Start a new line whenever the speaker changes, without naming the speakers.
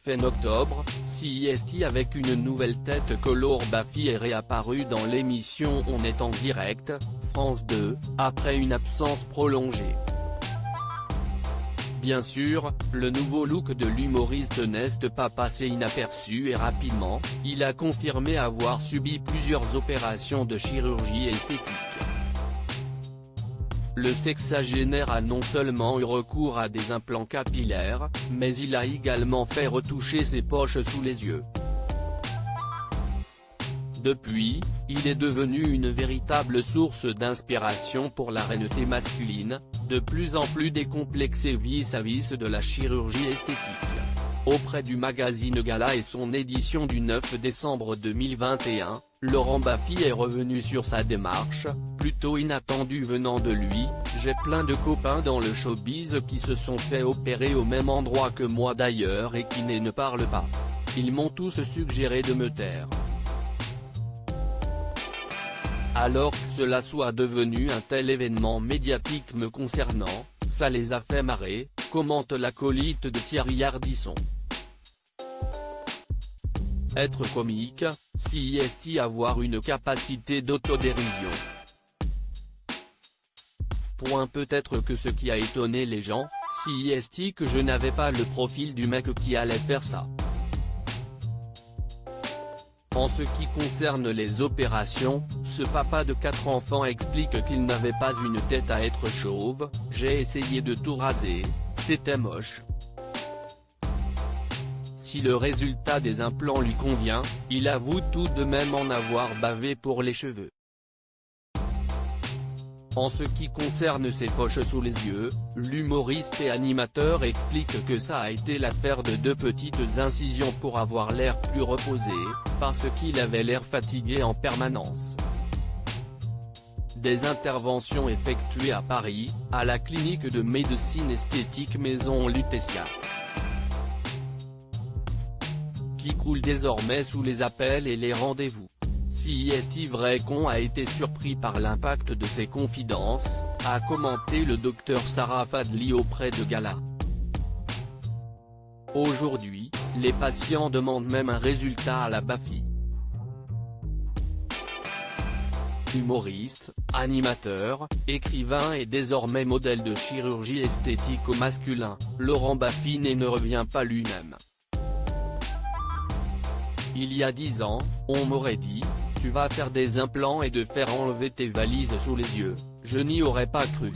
fin octobre, CIST avec une nouvelle tête color Baffy est réapparue dans l'émission On est en direct, France 2, après une absence prolongée. Bien sûr, le nouveau look de l'humoriste n'est pas passé inaperçu et rapidement, il a confirmé avoir subi plusieurs opérations de chirurgie esthétique. Le sexagénaire a non seulement eu recours à des implants capillaires, mais il a également fait retoucher ses poches sous les yeux. Depuis, il est devenu une véritable source d'inspiration pour la raineté masculine, de plus en plus décomplexée vis-à-vis de la chirurgie esthétique. Auprès du magazine Gala et son édition du 9 décembre 2021, Laurent Baffy est revenu sur sa démarche, plutôt inattendue venant de lui. « J'ai plein de copains dans le showbiz qui se sont fait opérer au même endroit que moi d'ailleurs et qui ne parlent pas. Ils m'ont tous suggéré de me taire. Alors que cela soit devenu un tel événement médiatique me concernant, ça les a fait marrer », commente l'acolyte de Thierry Ardisson. Être comique, CIST avoir une capacité d'autodérision. Peut-être que ce qui a étonné les gens, CIST que je n'avais pas le profil du mec qui allait faire ça. En ce qui concerne les opérations, ce papa de 4 enfants explique qu'il n'avait pas une tête à être chauve. « J'ai essayé de tout raser, c'était moche. Si le résultat des implants lui convient, il avoue tout de même en avoir bavé pour les cheveux. » En ce qui concerne ses poches sous les yeux, l'humoriste et animateur explique que ça a été l'affaire de 2 petites incisions pour avoir l'air plus reposé, parce qu'il avait l'air fatigué en permanence. Des interventions effectuées à Paris, à la clinique de médecine esthétique Maison Lutetia, qui croule désormais sous les appels et les rendez-vous. CIST vrai con a été surpris par l'impact de ses confidences, a commenté le docteur Sarah Fadli auprès de Gala. Aujourd'hui, les patients demandent même un résultat à la Baffy. Humoriste, animateur, écrivain et désormais modèle de chirurgie esthétique au masculin, Laurent Baffy ne revient pas lui-même. Il y a 10 ans, on m'aurait dit « Tu vas faire des implants et de faire enlever tes valises sous les yeux », je n'y aurais pas cru.